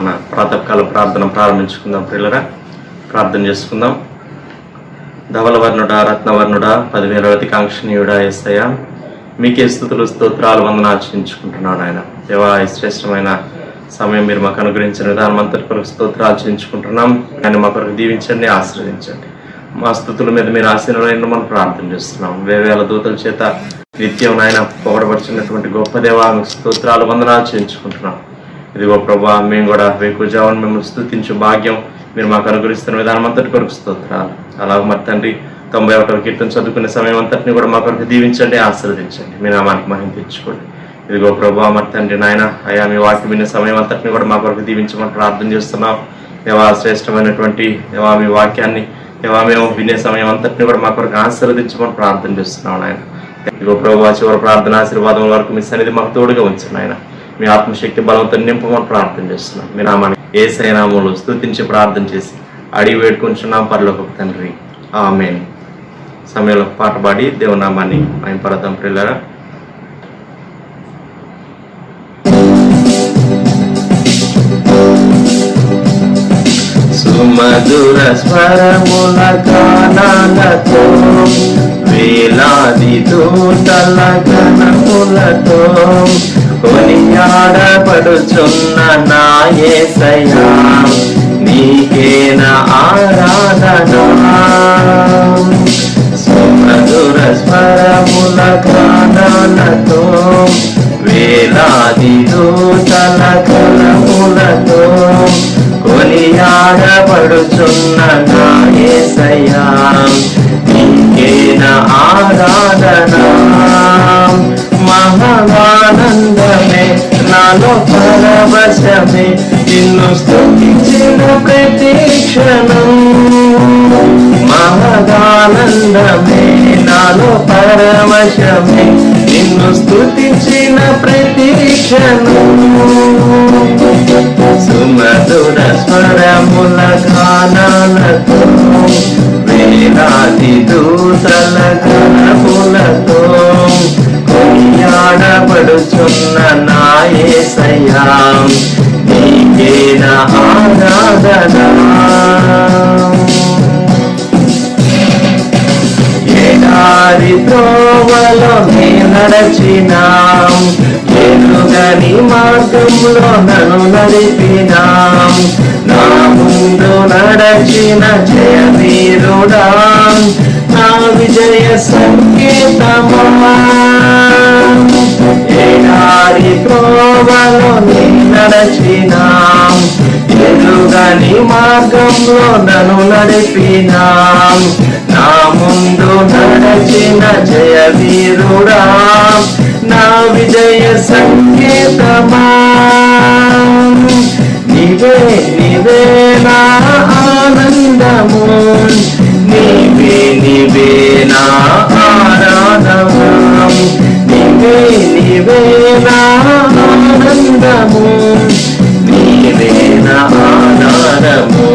మన ప్రాతకాల ప్రార్థన ప్రారంభించుకుందాం. ప్రియులరా, ప్రార్థన చేసుకుందాం. ధవలవర్ణుడా, రత్నవర్ణుడా, 10,000 అతికాంక్షణీయుడా యేసయ్య, మీకే స్తుతులు స్తోత్రాలు వందనార్చించుకుంటున్నాను. ఆయన దేవా, ఈ శ్రేష్టమైన సమయం మీరు మాకు అనుగ్రహించిన విధానం అంతటి కొరకు స్తోత్రాలు చేయించుకుంటున్నాం. ఆయన మా కొరకు దీవించండి, ఆశీర్వదించండి. మా స్తుతుల మీద మీరు ఆశీర్వాదం మనం ప్రార్థన చేస్తున్నాం. వేవేల దూతల చేత నిత్యం నాయన పొగడబడుచున్నటువంటి గొప్ప దేవా, మీకు స్తోత్రాలు వందనాలు చేయించుకుంటున్నాం. ఇదిగో ప్రభా, మేము కూడా వేకుజామున మిమ్మల్ని స్తుతించు భాగ్యం మీరు మాకు అనుగ్రహిస్తున్న విధానం అంతటి కొరకు స్తోత్రాలు. అలాగే మరి తండ్రి, 91వ కీర్తన చదువుకునే సమయం అంతటిని కూడా మా కొరకు దీవించండి, ఆశీర్వదించండి. మీ నామానికి మహిమ తెచ్చుకోండి. ఇదిగో ప్రభా, మరి తండ్రి నాయన అయా, మీ వాక్యం వినే సమయం అంతటిని కూడా మా కొరకు దీవించమని ప్రార్థన చేస్తున్నాం. దేవా, శ్రేష్టమైనటువంటి దేవా మీ వాక్యాన్ని దేవా మేము వినే సమయం అంతటిని కూడా మా కొరకు ఆశీర్వదించమని ప్రార్థన చేస్తున్నాం. ఆయన ఇదిగో ప్రభా, చివరి ప్రార్థన ఆశీర్వాదం వరకు మీ సన్నిధి మాకు తోడుగా ఉంచండి. ఆయన మీ ఆత్మశక్తి బలంతో నింపమని ప్రార్థన చేస్తున్నాం. మీ నామాన్ని యేసయ్య నామములో స్తుతించి ప్రార్థన చేసి అడిగి వేడుకుంటున్నాం పరలోకపు తండ్రి, ఆమేన్. సమయంలో పాట పాడి దేవుని నామాన్ని మహిమపరదాం. ప్రియులారా, సుమధుర స్వరముల గానాలతో వేలాది దూతల గణములతో కొనియాడబడుచున్న నా యేసయ్యా, నీకేన ఆరాధన. సుమధుర స్వరముల గానాలతో వేలాది దూతల గణములతో కొనియాడబడుచున్న నా యేసయ్యా, నీకేన ఆరాధన. మహానందమే నాలో పరవశమే, నిన్ను స్తుతించిన ప్రతి క్షణం. మహానందమే నాలో పరవశమే, నిన్ను స్తుతించిన ప్రతి క్షణం. సుమధుర స్వరముల గానాలతో వేలాది దూతల గణములతో కొనియాడబడుచున్న నా యేసయ్యా, నీకేన ఆరాధన. ఏడారి త్రోవలో నీ నడచినాం, ఎరుగని మార్గంలో నన్ను నడిపినాం. నా ముందు నడచిన జయ వీరుడా, నా విజయ సంకేతమా. ఏడారి త్రోవలో నీ నడచినాం, ఎరుగని మార్గంలో నన్ను నడిపినాం. నా ముందు నడచిన జయ వీరుడా, నా విజయ సంకేతమా. నీవే నీవే నా ఆనందము, నీవే నీవే నా ఆరాధము. నీవే నీవే నా ఆనందము, నీవే నా ఆధారము.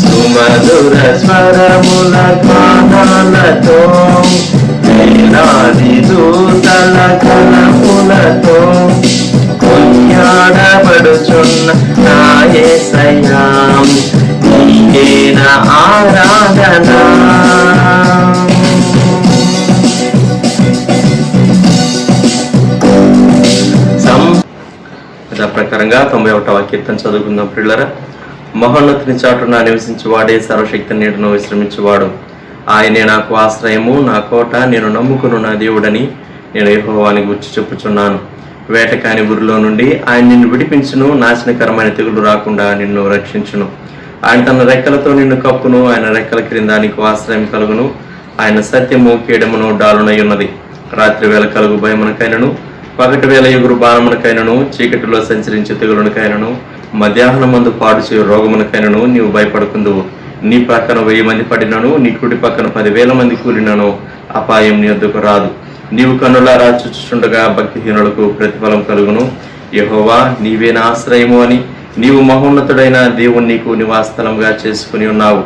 సుమధుర స్వరముల గానాలతో వేలాది దూతల గణములతో కొనియాడబడుచున్న నా యేసయ్యా, నీకేన ఆరాధన. ప్రకారంగా 91వ కీర్తన చదువుకుందాం. ప్రియులారా, మహోన్నతుని చాటున నివసించువాడే సర్వశక్తి నీడను విశ్రమించువాడు. ఆయనే నాకు ఆశ్రయము, నా కోట, నేను నమ్ముకును నా దేవుడని నేను యెహోవాని గూర్చి చెప్పుచున్నాను. వేటకాని ఊరిలో నుండి ఆయన నిన్ను విడిపించును, నాశనకరమైన తెగులు రాకుండా నిన్ను రక్షించును. ఆయన తన రెక్కలతో నిన్ను కప్పును, ఆయన రెక్కల క్రింద నీకు ఆశ్రయం కలుగును. ఆయన సత్యము కేడమును డాలునై ఉన్నది. రాత్రి వేళ కలుగు భయమునకైనను, పగటి వేళ ఎగురు బాణమునకైనను, చీకటిలో సంచరించే తెగులునకైనను, మధ్యాహ్నమందు పాడు చేయు రోగమునకైనను నీవు భయపడకుందువు. నీ పక్కన 1000 మంది పడినను, నీ కుడి పక్కన 10,000 మంది కూలినను అపాయం నీ వద్దకు రాదు. నీవు కన్నులారా చూచుచుండగా భక్తిహీనులకు ప్రతిఫలం కలుగును. యెహోవా, నీవే నా ఆశ్రయము అని నీవు మహోన్నతుడైన దేవుని నీకు నివాసస్థలంగా చేసుకుని ఉన్నావు.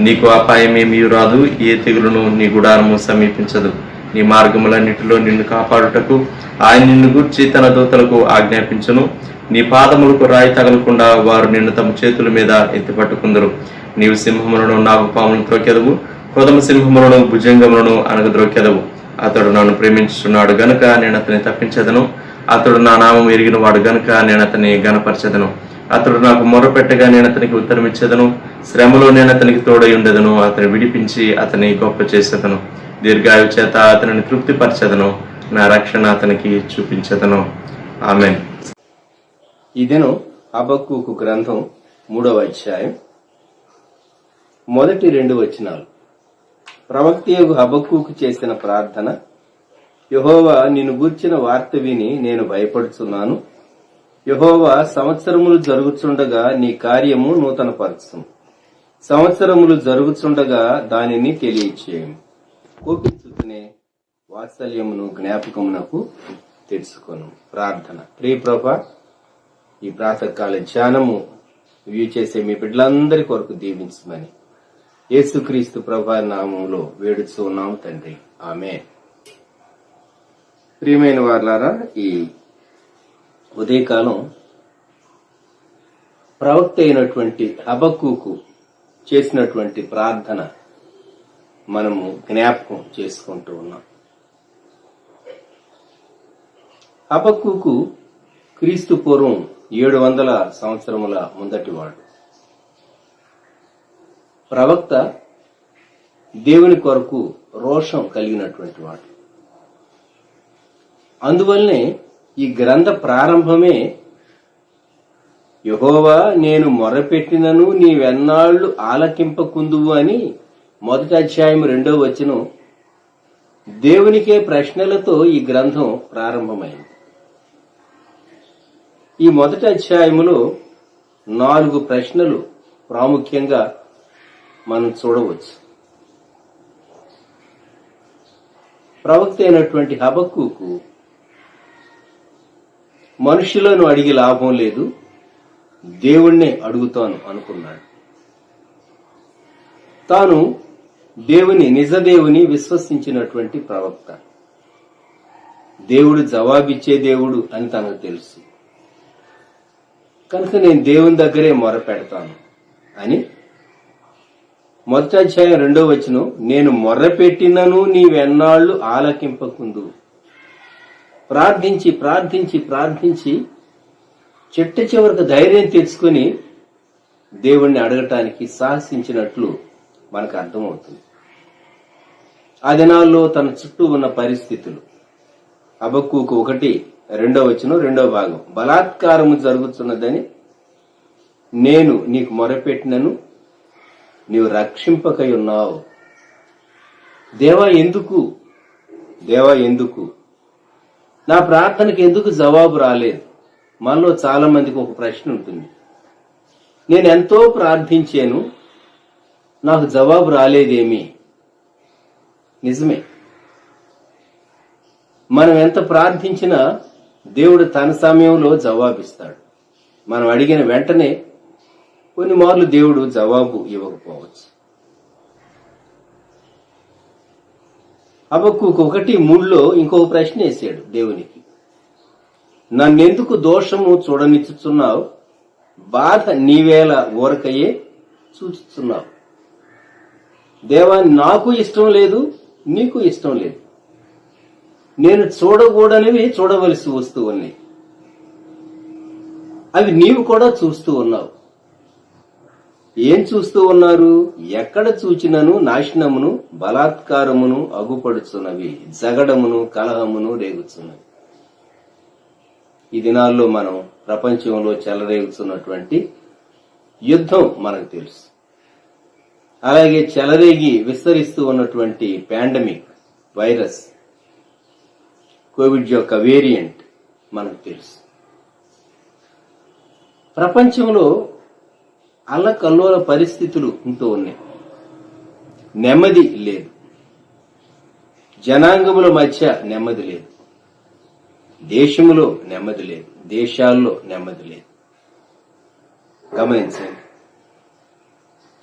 నీకు అపాయమేమీ రాదు, ఏ తెగులును నీ గుడారము సమీపించదు. నీ మార్గములన్నిటిలో నిన్ను కాపాడుటకు ఆయన నిన్ను గూర్చి తన దూతలకు ఆజ్ఞాపించును. నీ పాదములకు రాయి తగలకుండా వారు నిన్ను తమ చేతుల మీద ఎత్తిపట్టుకుందరు. నీవు సింహములను నాగుపాములను త్రొక్కెదవు, కొదమ సింహములను భుజంగములను అనగద్రొక్కెదవు. అతడు నన్ను ప్రేమించుచున్నాడు గనుక నేను అతన్ని తప్పించెదను. అతడు నా నామం ఎరిగిన వాడు గనుక నేను అతన్ని గనపరచెదను. అతడు నాకు మొర్రపెట్టగా నేను అతనికి ఉత్తరమిచ్చేదను. శ్రమలో నేను అతనికి తోడై ఉండెదను. అతన్ని విడిపించి అతన్ని గొప్ప చేసేదను. దీర్ఘాయు చేత అతనిని తృప్తిపరచెదను. నా రక్షణ అతనికి చూపించెదను. ఆమేన్. ఇదెను హబక్కూకు గ్రంథం 3వ అధ్యాయం మొదటి 2 వచనాలు. ప్రవక్తయగు హబక్కూకు చేసిన ప్రార్థన. యెహోవా నిన్ను గూర్చిన వార్త విని నేను భయపడుచున్నాను. యెహోవా సంవత్సరములు జరుగుచుండగా నీ కార్యము నూతనపరచుము. సంవత్సరములు జరుగుచుండగా దానిని తెలియచేయము. కోపించుకునే వాత్సల్యమును జ్ఞాపకమునకు తెచ్చుకొను. ప్రార్థన. ప్రియ ప్రభా, ఈ ప్రాతకాల ధ్యానము వ్యూ చేసే మీ బిడ్డలందరి కొరకు దీవించమని యేసుక్రీస్తు ప్రభా నామములో వేడుచూ ఉన్నాము తండ్రి. ఆమేన్. ప్రియమైన వారలారా, ఈ ఉదయకాలం ప్రవక్త అయినటువంటి హబక్కూకు చేసినటువంటి ప్రార్థన మనము జ్ఞాపకం చేసుకుంటూ ఉన్నాం. హబక్కూకు క్రీస్తు పూర్వం 700 సంవత్సరముల ముందటివాడు. ప్రవక్త దేవుని కొరకు రోషం కలిగినటువంటి వాడు. అందువల్లనే ఈ గ్రంథ ప్రారంభమే యెహోవా నేను మొరపెట్టినను నీవెన్నాళ్లు ఆలకింపకుందువు అని మొదటి అధ్యాయం 2వ వచనం దేవునికే ప్రశ్నలతో ఈ గ్రంథం ప్రారంభమైంది. ఈ మొదటి అధ్యాయములో 4 ప్రశ్నలు ప్రాముఖ్యంగా మనం చూడవచ్చు. ప్రవక్త అయినటువంటి హబక్కూకు మనుషులను అడిగి లాభం లేదు, దేవుణ్ణే అడుగుతాను అనుకున్నాడు. తాను నిజదేవుని విశ్వసించినటువంటి ప్రవక్త. దేవుడు జవాబిచ్చే దేవుడు అని తనకు తెలుసు కనుక నేను దేవుని దగ్గరే మొరపెడతాను అని మొదటి అధ్యాయం 2వ వచనం నేను మొర్రపెట్టినను నీవెన్నాళ్లు ఆలకింపకుందు. ప్రార్థించి ప్రార్థించి ప్రార్థించి చిట్ట చివరికి ధైర్యం తెచ్చుకొని దేవుణ్ణి అడగటానికి సాహసించినట్లు మనకు అర్థమవుతుంది. ఆ దినాల్లో తన చుట్టూ ఉన్న పరిస్థితులు. హబక్కూకు 1:2 వచనం 2వ భాగం. బలాత్కారము జరుగుతున్నదని నేను నీకు మొరపెట్టినను నీవు రక్షింపకై ఉన్నావు. దేవా ఎందుకు నా ప్రార్థనకి ఎందుకు జవాబు రాలేదు? మనలో చాలా మందికి ఒక ప్రశ్న ఉంటుంది. నేను ఎంతో ప్రార్థించాను, నాకు జవాబు రాలేదేమి? నిజమే, మనం ఎంత ప్రార్థించినా దేవుడు తన సమయంలో జవాబిస్తాడు. మనం అడిగిన వెంటనే కొన్ని మార్లు దేవుడు జవాబు ఇవ్వకపోవచ్చు. హబక్కూకు 1:3లో ఇంకొక ప్రశ్న వేసాడు దేవునికి. నన్నెందుకు దోషము చూడనిచ్చుచున్నావు? బాధ నీవేళ ఊరకయే చూచుచున్నావు. దేవా, నాకు ఇష్టం లేదు, నీకు ఇష్టం లేదు. నేను చూడకూడనివి చూడవలసి వస్తూ ఉన్నాయి, అవి నీవు కూడా చూస్తూ ఉన్నావు. ఏం చూస్తూ ఉన్నారు? ఎక్కడ చూచినను నాశనమును బలాత్కారమును అగుపడుచున్నవి, జగడమును కలహమును రేగుచున్నవి. ఈ దినాల్లో మనం ప్రపంచంలో చెలరేగుతున్నటువంటి యుద్ధం మనకు తెలుసు. అలాగే చెలరేగి విస్తరిస్తూ ఉన్నటువంటి పాండమిక్ వైరస్, కోవిడ్ యొక్క వేరియంట్ మనకు తెలుసు. ప్రపంచంలో అల్లకల్లోల పరిస్థితులు ఉంటూ ఉన్నాయి. నెమ్మది లేదు, జనాంగముల మధ్య నెమ్మది లేదు, దేశములో నెమ్మది లేదు, దేశాల్లో నెమ్మది లేదు. గమనించండి,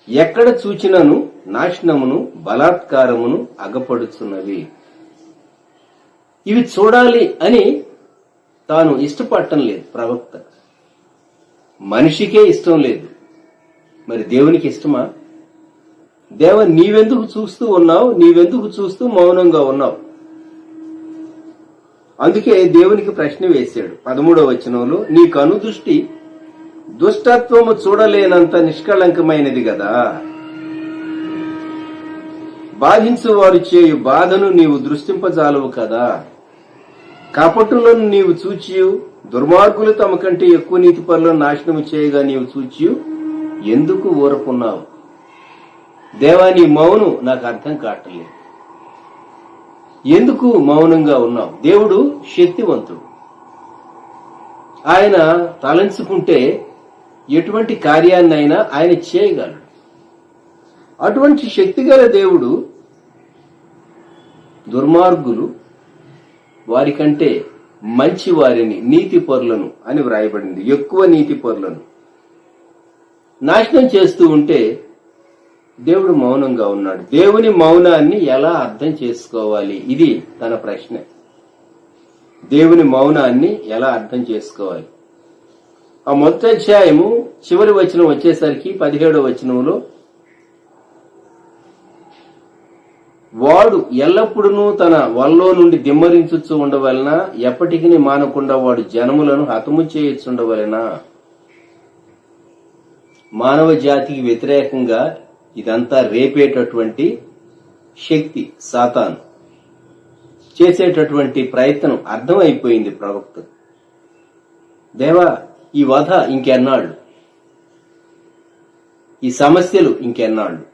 ఎక్కడ చూచినను నాశనమును బలాత్కారమును అగపడుచున్నవి. ఇవి చూడాలి అని తాను ఇష్టపడటం లేదు ప్రవక్త. మనిషికే ఇష్టం లేదు, మరి దేవునికి ఇష్టమా? దేవ, నీవెందుకు చూస్తూ ఉన్నావు? నీవెందుకు చూస్తూ మౌనంగా ఉన్నావు? అందుకే దేవునికి ప్రశ్న వేశాడు 13వ వచనంలో, నీ కనుదృష్టి దుష్టత్వము చూడలేనంత నిష్కళంకమైనది గదా, బాధించు వారు చేయు బాధను నీవు దృష్టింపజాలవు కదా, కపటులను నీవు చూచియు దుర్మార్గులు తమ కంటే ఎక్కువ నీతిపరులను నాశనము చేయగా నీవు చూచియు ఎందుకు ఊరకున్నావు? దేవా, నీ మౌనం నాకు అర్థం కావట్లేదు. ఎందుకు మౌనంగా ఉన్నావు? దేవుడు శక్తివంతుడు. ఆయన తలంచుకుంటే ఎటువంటి కార్యాన్నైనా ఆయన చేయగలడు. అటువంటి శక్తిగల దేవుడు దుర్మార్గులు వారికంటే మంచి వారిని, నీతిపరులను అని వ్రాయబడింది, ఎక్కువ నీతిపరులను నాశనం చేస్తూ ఉంటే దేవుడు మౌనంగా ఉన్నాడు. దేవుని మౌనాన్ని ఎలా అర్థం చేసుకోవాలి? ఇది తన ప్రశ్న. దేవుని మౌనాన్ని ఎలా అర్థం చేసుకోవాలి? ఆ మొదటి అధ్యాయము చివరి వచనం వచ్చేసరికి 17వ వచనంలో, వాడు ఎల్లప్పుడూ తన వల్లో నుండి దిమ్మరించుచు ఉండవలన, ఎప్పటికీ మానకుండా వాడు జనములను హతము చేయొచ్చుండవలన. మానవ జాతికి వ్యతిరేకంగా ఇదంతా రేపేటటువంటి శక్తి సాతాను చేసేటటువంటి ప్రయత్నం అర్థమైపోయింది ప్రవక్త. దేవా, ఈ వధ ఇంకెన్నాళ్ళు? ఈ సమస్యలు ఇంకెన్నాళ్ళు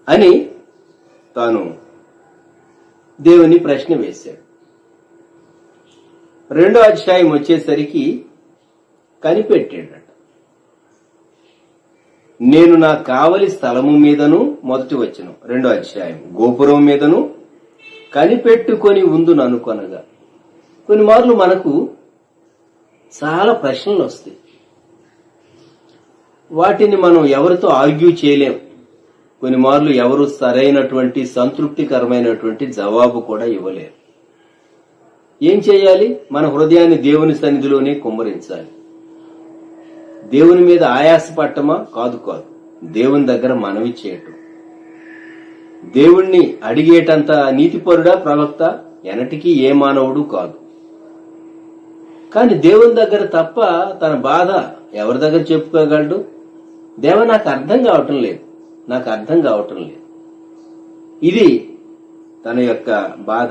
అని తాను దేవుని ప్రశ్న వేశాడు. 2వ అధ్యాయం వచ్చేసరికి కనిపెట్టాడట. నేను నా కావలి స్థలము మీదను, మొదటి వచనం 2వ అధ్యాయం, గోపురం మీదను కనిపెట్టుకొని ఉందును అనుకొనగా. కొన్ని మార్లు మనకు చాలా ప్రశ్నలు వస్తాయి. వాటిని మనం ఎవరితో ఆర్గ్యూ చేయలేం. కొన్ని మార్లు ఎవరు సరైనటువంటి సంతృప్తికరమైనటువంటి జవాబు కూడా ఇవ్వలేరు. ఏం చేయాలి? మన హృదయాన్ని దేవుని సన్నిధిలోనే కుమ్మరించాలి. దేవుని మీద ఆయాసపడటమా? కాదు. దేవుని దగ్గర మనవి చేయటం. దేవుణ్ణి అడిగేటంత నీతిపరుడా ప్రవక్త? ఎనటికి ఏ మానవుడు కాదు. కానీ దేవుని దగ్గర తప్ప తన బాధ ఎవరి దగ్గర చెప్పుకోగలడు? దేవ, నాకు అర్థం కావటం లేదు. ఇది తన యొక్క బాధ.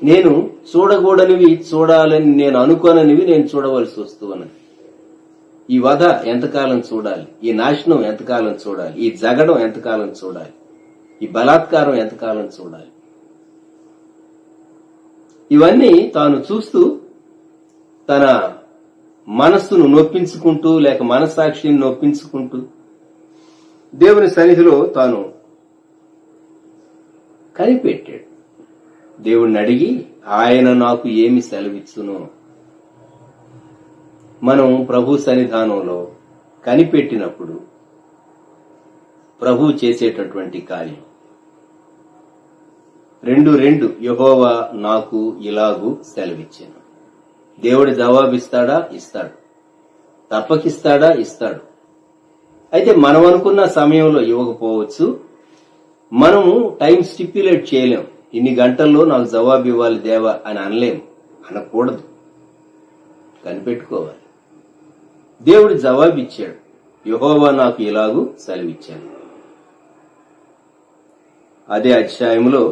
నేను చూడకూడనివి చూడాలని నేను అనుకోననివి నేను చూడవలసి వస్తూ ఉన్నది. ఈ వధ ఎంతకాలం చూడాలి? ఈ నాశనం ఎంతకాలం చూడాలి? ఈ జగడం ఎంతకాలం చూడాలి? ఈ బలాత్కారం ఎంతకాలం చూడాలి? ఇవన్నీ తాను చూస్తూ తన మనస్సును నొప్పించుకుంటూ, లేక మనస్సాక్షిని నొప్పించుకుంటూ దేవుని సన్నిధిలో తాను కనిపెట్టాడు. దేవుణ్ణి అడిగి ఆయన నాకు ఏమి సెలవిచ్చును? మనం ప్రభు సన్నిధానంలో కనిపెట్టినప్పుడు ప్రభు చేసేటటువంటి కార్యం 2:2 యెహోవా నాకు ఇలాగు సెలవిచ్చాను. దేవుడు జవాబిస్తాడా? ఇస్తాడు. తప్పకిస్తాడా? ఇస్తాడు. అయితే మనం అనుకున్న సమయంలో ఇవ్వకపోవచ్చు. మనము టైం స్టిప్యులేట్ చేయలేం. ఇన్ని గంటల్లో నాకు జవాబు ఇవ్వాలి దేవా అని అనలేము, అనకూడదు. కనిపెట్టుకోవాలి. దేవుడు జవాబిచ్చాడు. యెహోవా నాకు ఇలాగూ సెలవిచ్చాను. అదే అధ్యాయంలో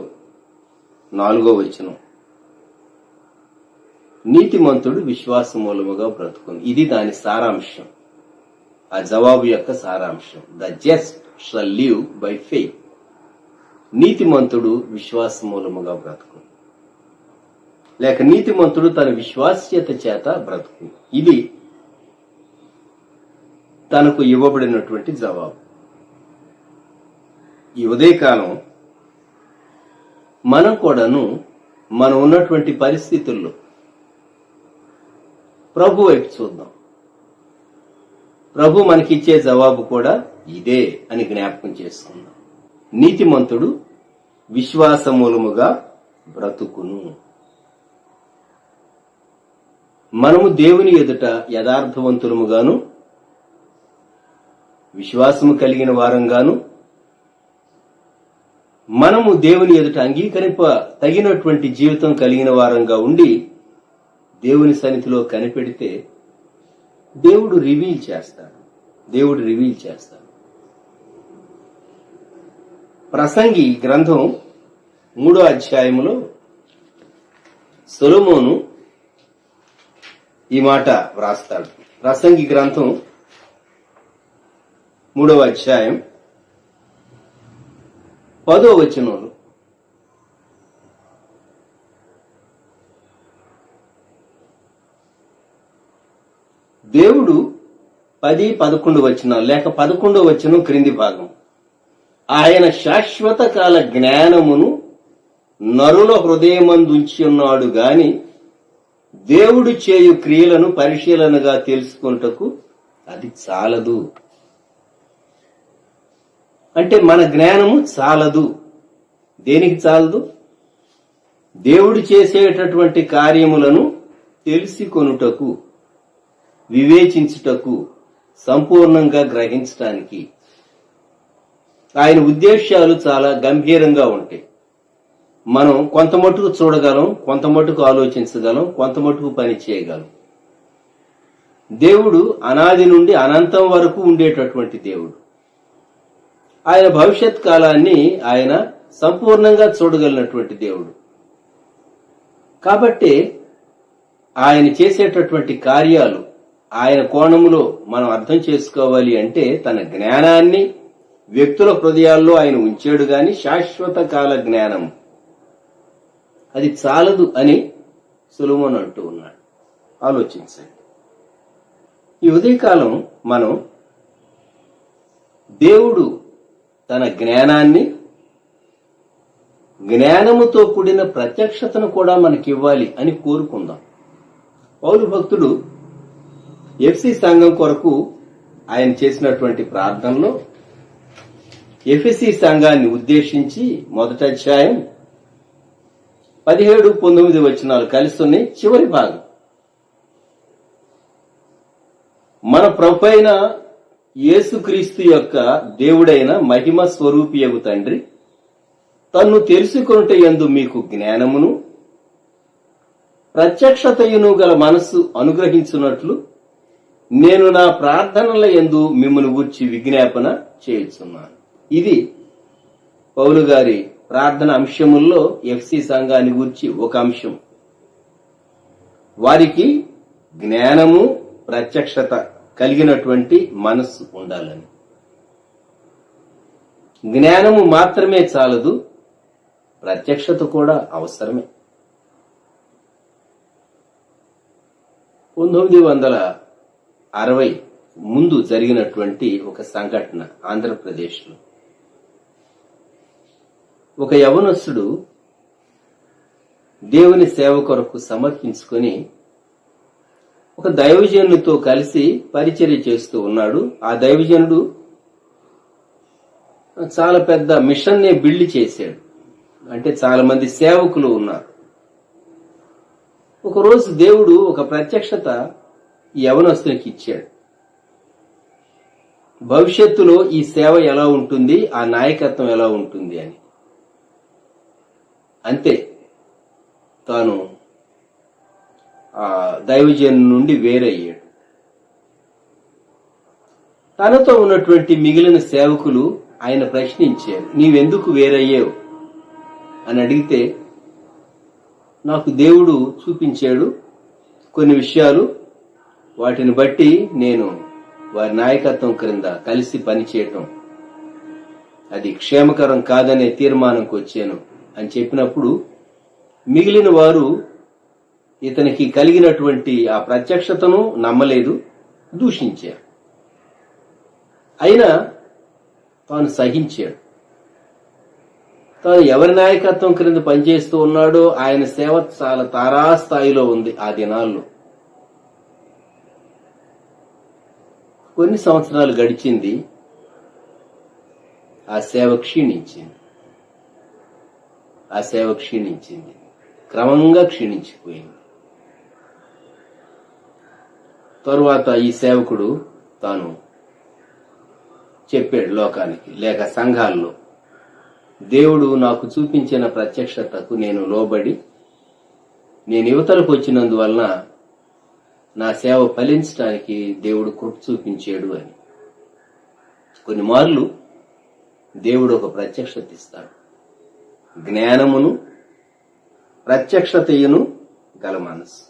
4వ వచనం, నీతిమంతుడు విశ్వాస మూలముగా బ్రతుకును. ఇది దాని సారాంశం. ఆ జవాబు యొక్క సారాంశం. The just shall live by faith. నీతిమంతుడు విశ్వాస మూలముగా బ్రతుకును, లేక నీతిమంతుడు తన విశ్వాస్యత చేత బ్రతుకును. ఇది తనకు ఇవ్వబడినటువంటి జవాబు. ఈ ఉదయకాలం మనం కూడాను మనం ఉన్నటువంటి పరిస్థితుల్లో ప్రభు వైపు చూద్దాం. ప్రభు మనకిచ్చే జవాబు కూడా ఇదే అని జ్ఞాపకం చేసుకుందాం. నీతిమంతుడు విశ్వాస మూలముగా బ్రతుకును. మనము దేవుని ఎదుట యథార్థవంతులముగాను విశ్వాసము కలిగిన వారంగాను మనము దేవుని ఎదుట అంగీకరింప తగినటువంటి జీవితం కలిగిన వారంగా ఉండి దేవుని సన్నిధిలో కనిపెడితే దేవుడు రివీల్ చేస్తాడు. ప్రసంగి గ్రంథం 3వ అధ్యాయములో సొలొమోను ఈ మాట వ్రాస్తాడు. ప్రసంగి గ్రంథం 3వ అధ్యాయం 10వ వచనంలో, దేవుడు 10, 11 వచనాలు లేక 11వ వచనం క్రింది భాగం, ఆయన శాశ్వత కాల జ్ఞానమును నరుల హృదయమందుంచి ఉన్నాడు గాని దేవుడు చేయు క్రియలను పరిశీలనగా తెలుసుకొనుటకు అది చాలదు. అంటే మన జ్ఞానము చాలదు. దేనికి చాలదు? దేవుడు చేసేటటువంటి కార్యములను తెలుసుకొనుటకు, వివేచించుటకు, సంపూర్ణంగా గ్రహించటానికి. ఆయన ఉద్దేశాలు చాలా గంభీరంగా ఉంటాయి. మనం కొంత మటుకు చూడగలం, కొంత మటుకు ఆలోచించగలం, కొంత మటుకు పని చేయగలం. దేవుడు అనాది నుండి అనంతం వరకు ఉండేటటువంటి దేవుడు. ఆయన భవిష్యత్ కాలాన్ని ఆయన సంపూర్ణంగా చూడగలిగినటువంటి దేవుడు. కాబట్టి ఆయన చేసేటటువంటి కార్యాలు ఆయన కోణములో మనం అర్థం చేసుకోవాలి అంటే తన జ్ఞానాన్ని వ్యక్తుల హృదయాల్లో ఆయన ఉంచాడు గాని శాశ్వత కాల జ్ఞానం అది చాలదు అని సొలొమోను అంటూ ఉన్నాడు. ఆలోచించండి. ఈ ఉదయకాలం మనం దేవుడు తన జ్ఞానాన్ని, జ్ఞానముతో కూడిన ప్రత్యక్షతను కూడా మనకివ్వాలి అని కోరుకుందాం. పౌలు భక్తుడు ఎఫ్సి సంఘం కొరకు ఆయన చేసినటువంటి ప్రార్థనలో ఎఫెసీ సంఘాన్ని ఉద్దేశించి 1వ అధ్యాయం 17, 19 వచనాలు కలిసి ఉన్నాయి. చివరి భాగం, మన ప్రభువైన యేసుక్రీస్తు యొక్క దేవుడైన మహిమ స్వరూపియగు తండ్రి తన్ను తెలుసుకొనుట యందు మీకు జ్ఞానమును ప్రత్యక్షతయును గల మనస్సు అనుగ్రహించున్నట్లు నేను నా ప్రార్థనల యందు మిమ్మల్ని గూర్చి విజ్ఞాపన చేయుచున్నాను. ఇది పౌలు గారి ప్రార్థన అంశముల్లో ఎఫ్సి సంఘాన్ని గూర్చి ఒక అంశం. వారికి జ్ఞానము, ప్రత్యక్షత కలిగినటువంటి మనస్సు ఉండాలని. జ్ఞానము మాత్రమే చాలదు, ప్రత్యక్షత కూడా అవసరమే. 1960 ముందు జరిగినటువంటి ఒక సంఘటన ఆంధ్రప్రదేశ్లో. ఒక యవనస్తుడు దేవుని సేవ కొరకు సమర్పించుకొని ఒక దైవజనుడితో కలిసి పరిచర్య చేస్తూ ఉన్నాడు. ఆ దైవజనుడు చాలా పెద్ద మిషన్ నే బిల్డ్ చేశాడు. అంటే చాలా మంది సేవకులు ఉన్నారు. ఒకరోజు దేవుడు ఒక ప్రత్యక్షత ఈ యవనస్తునికి ఇచ్చాడు. భవిష్యత్తులో ఈ సేవ ఎలా ఉంటుంది, ఆ నాయకత్వం ఎలా ఉంటుంది అని. అంతే, తాను ఆ దైవజను నుండి వేరయ్యాడు. తనతో ఉన్నటువంటి మిగిలిన సేవకులు ఆయన ప్రశ్నించారు, నీవెందుకు వేరయ్యావు అని అడిగితే, నాకు దేవుడు చూపించాడు కొన్ని విషయాలు, వాటిని బట్టి నేను వారి నాయకత్వం క్రింద కలిసి పనిచేయటం అది క్షేమకరం కాదనే తీర్మానంకి వచ్చాను అని చెప్పినప్పుడు మిగిలిన వారు ఇతనికి కలిగినటువంటి ఆ ప్రత్యక్షతను నమ్మలేదు, దూషించారు. అయినా తాను సహించాడు. తాను ఎవరి నాయకత్వం క్రింద పనిచేస్తూ ఉన్నాడో ఆయన సేవ చాలా తారాస్థాయిలో ఉంది ఆ దినాల్లో. కొన్ని సంవత్సరాలు గడిచింది, ఆ సేవ క్షీణించింది. ఆ సేవ క్షీణించింది, క్రమంగా క్షీణించిపోయింది. తరువాత ఈ సేవకుడు తాను చెప్పాడు లోకానికి లేక సంఘాల్లో, దేవుడు నాకు చూపించిన ప్రత్యక్షతకు నేను లోబడి నేను యువతలకు వచ్చినందువలన నా సేవ ఫలించడానికి దేవుడు కృప చూపించాడు అని. కొన్ని మార్లు దేవుడు ఒక ప్రత్యక్షత ఇస్తాడు. జ్ఞానమును ప్రత్యక్షతయును గల మనసు.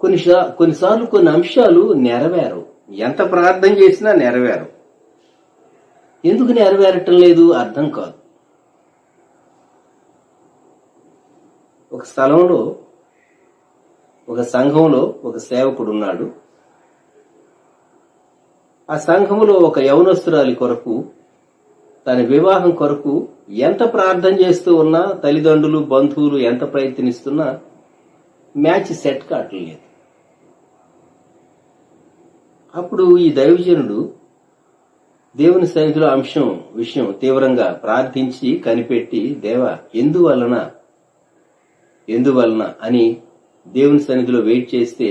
కొన్నిసార్లు కొన్ని అంశాలు నెరవేరవు. ఎంత ప్రార్థన చేసినా నెరవేరవు. ఎందుకు నెరవేరటం లేదు అర్థం కాదు. ఒక స్థలంలో, ఒక సంఘంలో ఒక సేవకుడు ఉన్నాడు. ఆ సంఘంలో ఒక యవనస్తురాలి కొరకు, తన వివాహం కొరకు ఎంత ప్రార్థన చేస్తూ ఉన్నా, తల్లిదండ్రులు బంధువులు ఎంత ప్రయత్నిస్తున్నా మ్యాచ్ సెట్ కావట్లేదు. అప్పుడు ఈ దైవజనుడు దేవుని సన్నిధిలో విషయం తీవ్రంగా ప్రార్థించి కనిపెట్టి, దేవా ఎందువలన అని దేవుని సన్నిధిలో వెయిట్ చేస్తే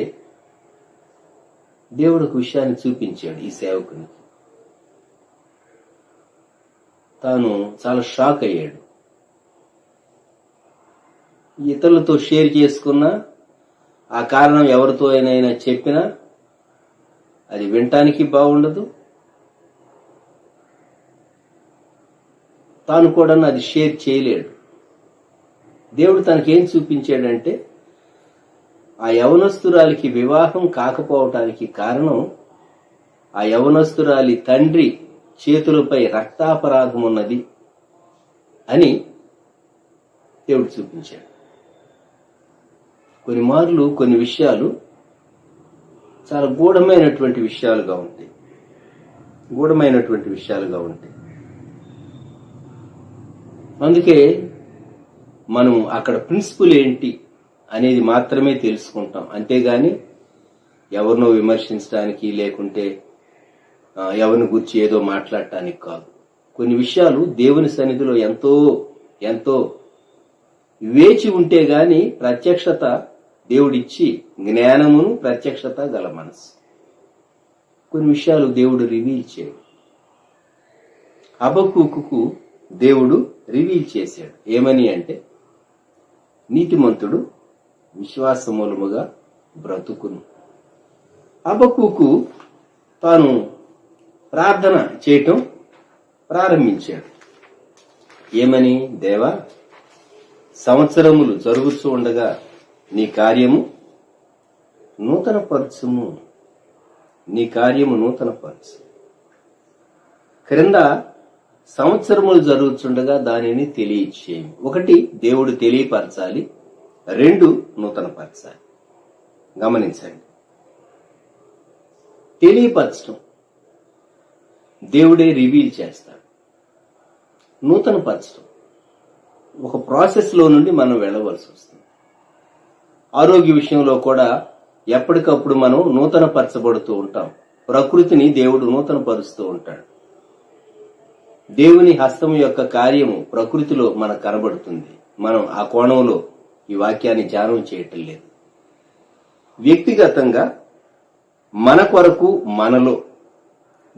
దేవుడు ఒక విషయాన్ని చూపించాడు ఈ సేవకునికి. తాను చాలా షాక్ అయ్యాడు. ఇతరులతో షేర్ చేసుకున్నా, ఆ కారణం ఎవరితో అయినా చెప్పినా అది వినటానికి బాగుండదు, తాను కూడా అది షేర్ చేయలేడు. దేవుడు తనకేం చూపించాడంటే, ఆ యవనస్తురాలికి వివాహం కాకపోవటానికి కారణం ఆ యవనస్తురాలి తండ్రి చేతులపై రక్తాపరాధం ఉన్నది అని దేవుడు చూపించాడు. కొన్ని మార్లు కొన్ని విషయాలు చాలా గూఢమైనటువంటి విషయాలుగా ఉంటాయి. అందుకే మనం అక్కడ ప్రిన్సిపల్ ఏంటి అనేది మాత్రమే తెలుసుకుంటాం, అంతేగాని ఎవరినో విమర్శించడానికి లేకుంటే ఎవరిని గురించి ఏదో మాట్లాడటానికి కాదు. కొన్ని విషయాలు దేవుని సన్నిధిలో ఎంతో ఎంతో వేచి ఉంటే గాని ప్రత్యక్షత దేవుడిచ్చి, జ్ఞానమును ప్రత్యక్షత గల మనసు. కొన్ని విషయాలు దేవుడు రివీల్ చేయడు. హబక్కూకుకు దేవుడు రివీల్ చేశాడు. ఏమని అంటే, నీతిమంతుడు విశ్వాసమూలముగా బ్రతుకును. హబక్కూకు తాను ప్రార్థన చేయటం ప్రారంభించాడు. ఏమని? దేవా, సంవత్సరములు జరుగుతూ ఉండగా నీ కార్యము నూతనపరచుము. క్రింద సంవత్సరములు జరుగుతుండగా దానిని తెలియచేయము. ఒకటి, దేవుడు తెలియపరచాలి. రెండు, నూతనపరచాలి. గమనించండి, తెలియపరచడం దేవుడే రివీల్ చేస్తాడు. నూతనపరచడం ఒక ప్రాసెస్ లో నుండి మనం వెళ్ళవలసి వస్తుంది. ఆరోగ్య విషయంలో కూడా ఎప్పటికప్పుడు మనం నూతనపరచబడుతూ ఉంటాం. ప్రకృతిని దేవుడు నూతనపరుస్తూ ఉంటాడు. దేవుని హస్తం యొక్క కార్యము ప్రకృతిలో మనకు కనబడుతుంది. మనం ఆ కోణంలో ఈ వాక్యాన్ని ధ్యానం చేయటం లేదు. వ్యక్తిగతంగా మన కొరకు మనలో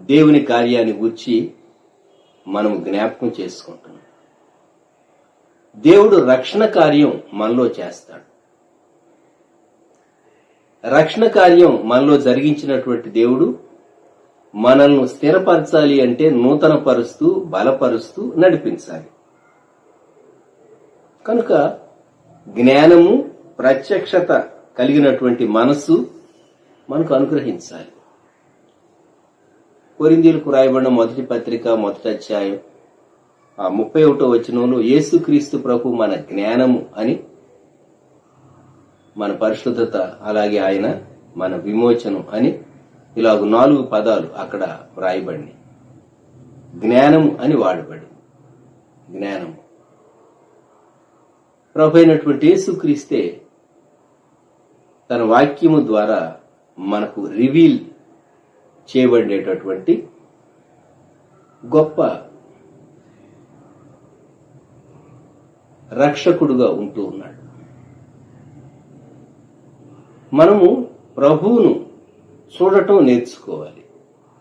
దేవుని కార్యాన్ని గూర్చి మనం జ్ఞాపకం చేసుకుంటున్నాం. దేవుడు రక్షణ కార్యం మనలో చేస్తాడు. రక్షణ కార్యం మనలో జరిగించినటువంటి దేవుడు మనల్ని స్థిరపరచాలి అంటే నూతనపరుస్తూ, బలపరుస్తూ నడిపించాలి. కనుక జ్ఞానము, ప్రత్యక్షత కలిగినటువంటి మనస్సు మనకు అనుగ్రహించాలి. కొరింథీయులకు రాయబడిన మొదటి పత్రిక 1వ అధ్యాయం 31వ వచనంలో యేసుక్రీస్తు ప్రభు మన జ్ఞానము అని, మన పరిశుద్ధత, అలాగే ఆయన మన విమోచనం అని ఇలాగ 4 పదాలు అక్కడ వ్రాయబడి జ్ఞానము అని వాడబడి. జ్ఞానము ప్రభు అయినటువంటి యేసుక్రీస్తే తన వాక్యము ద్వారా మనకు రివీల్ చేయబడేటటువంటి గొప్ప రక్షకుడుగా ఉంటూ ఉన్నాడు. మనము ప్రభువును చూడటం నేర్చుకోవాలి.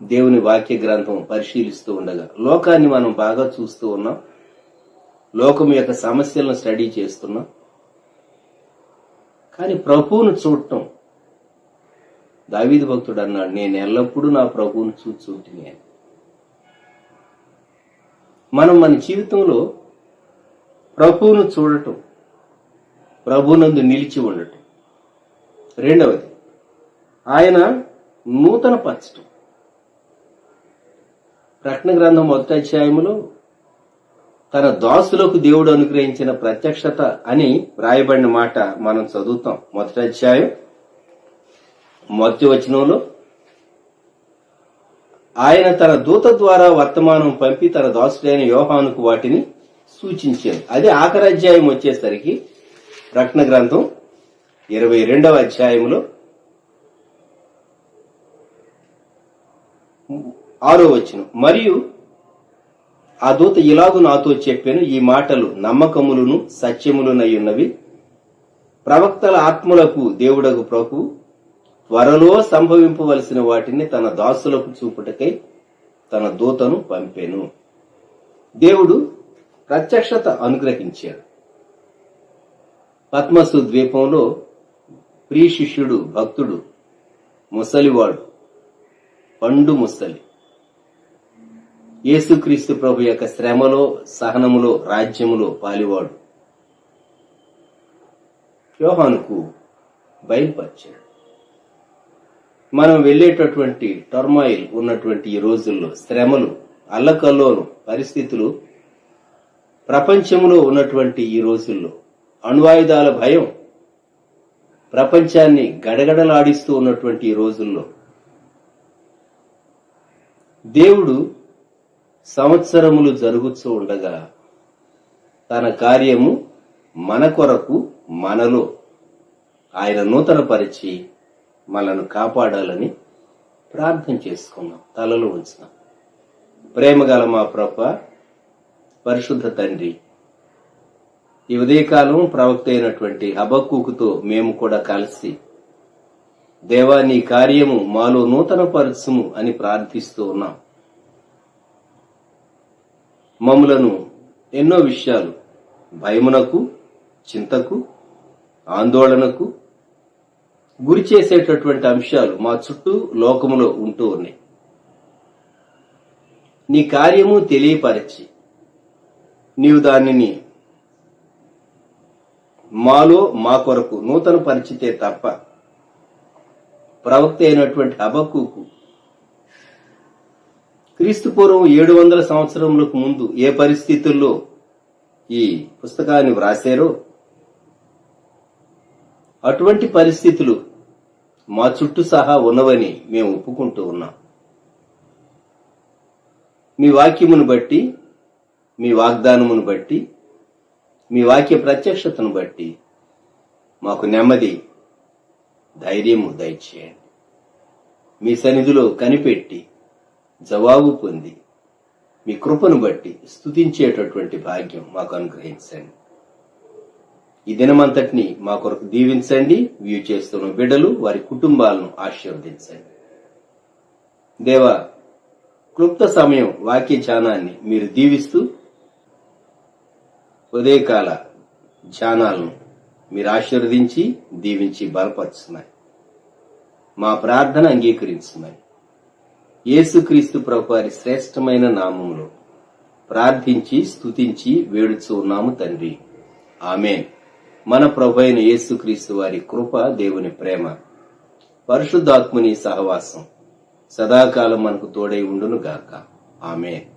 దేవుని వాక్య గ్రంథం పరిశీలిస్తూ ఉండగా లోకాన్ని మనం బాగా చూస్తూ ఉన్నాం. లోకం యొక్క సమస్యలను స్టడీ చేస్తున్నాం. కానీ ప్రభువును చూడటం, దావీదు భక్తుడు అన్నాడు, నేను ఎల్లప్పుడూ నా ప్రభువును చూచుంటిని అని. మనం మన జీవితంలో ప్రభువును చూడటం, ప్రభువునందు నిలిచి ఉండటం. రెండవది, ఆయన నూతన పరచటం. ప్రకటన గ్రంథం 1వ అధ్యాయములో తన దాసులకు దేవుడు అనుగ్రహించిన ప్రత్యక్షత అని వ్రాయబడిన మాట మనం చదువుతాం. 1వ అధ్యాయం 1వ వచనంలో ఆయన తన దూత ద్వారా వర్తమానం పంపి తన దాసుడైన యోహానుకు వాటిని సూచించారు. అదే ఆఖరి అధ్యాయం వచ్చేసరికి ప్రకటన గ్రంథం 22వ అధ్యాయంలో 6వ వచనం, మరియు ఆ దూత ఇలాగు నాతో చెప్పాను, ఈ మాటలు నమ్మకములను సత్యములునై ఉన్నవి. ప్రవక్తల ఆత్మలకు దేవుడగు ప్రభు త్వరలో సంభవింపవలసిన వాటిని తన దాసులకు చూపుటకై తన దూతను పంపెను. దేవుడు ప్రత్యక్షత అనుగ్రహించాడు. పద్మసు ద్వీపంలో ప్రియ శిష్యుడు, భక్తుడు, ముసలివాడు, పండు ముసలి, యేసుక్రీస్తు ప్రభు యొక్క శ్రమలో, సహనములో, రాజ్యములో పాలివాడు యోహానుకు బయలుపరిచాడు. మనం వెళ్లేటటువంటి టర్మాయిల్ ఉన్నటువంటి ఈ రోజుల్లో, శ్రమలు, అల్లకల్లోలు పరిస్థితులు ప్రపంచంలో ఉన్నటువంటి ఈ రోజుల్లో, అణ్వాయుధాల భయం ప్రపంచాన్ని గడగడలాడిస్తూ ఉన్నటువంటి ఈ రోజుల్లో దేవుడు సంవత్సరములు జరుగుతూ ఉండగా తన కార్యము మన కొరకు, మనలో ఆయన నూతనపరిచి మనను కాపాడాలని ప్రార్థన చేసుకున్నాం. తలలో ఉంచున్నాం. ప్రేమగల మా ప్రభువా, పరిశుద్ధ తండ్రి, ఈ ఉదయకాలం ప్రవక్త అయినటువంటి హబక్కూకుతో మేము కూడా కలిసి, దేవా నీ కార్యము మాలో నూతనపరచుము అని ప్రార్థిస్తూ ఉన్నాం. మమ్ములను ఎన్నో విషయాలు భయమునకు, చింతకు, ఆందోళనకు గురి చేసేటటువంటి అంశాలు మా చుట్టూ లోకములో ఉంటూ ఉన్నాయి. నీ కార్యము తెలియపరచి నీవు దానిని మాలో, మా కొరకు నూతన పరిచితే తప్ప ప్రవక్త అయినటువంటి హబక్కూకు క్రీస్తు పూర్వం 700 సంవత్సరములకు ముందు ఏ పరిస్థితుల్లో ఈ పుస్తకాన్ని వ్రాసారో అటువంటి పరిస్థితులు మా చుట్టూ సహా ఉన్నవని మేము ఒప్పుకుంటూ ఉన్నాం. మీ వాక్యమును బట్టి, మీ వాగ్దానమును బట్టి, మీ వాక్య ప్రత్యక్షతను బట్టి మాకు నెమ్మది, ధైర్యము దయచేయండి. మీ సన్నిధిలో కనిపెట్టి జవాబు పొంది మీ కృపను బట్టి స్తుతించేటటువంటి భాగ్యం మాకు అనుగ్రహించండి. ఈ దినమంతటిని మా కొరకు దీవించండి. వ్యూ చేస్తున్న బిడ్డలు, వారి కుటుంబాలను ఆశీర్వదించండి. దేవా, క్లుప్త సమయం వాక్య ధ్యానాన్ని మీరు దీవిస్తూ ఉదయకాల ధ్యానాలను మీరు ఆశీర్వదించి దీవించి బలపరుచున్నాయి. మా ప్రార్థన అంగీకరించున్నాయి. యేసుక్రీస్తు ప్రభు వారి శ్రేష్టమైన నామములో ప్రార్థించి స్తుతించి వేడుచూ ఉన్నాము తండ్రి. ఆమేన్. మన ప్రభు అయిన యేసుక్రీస్తు వారి కృప, దేవుని ప్రేమ, పరిశుద్ధాత్ముని సహవాసం సదాకాలం మనకు తోడై ఉండును గాక. ఆమేన్.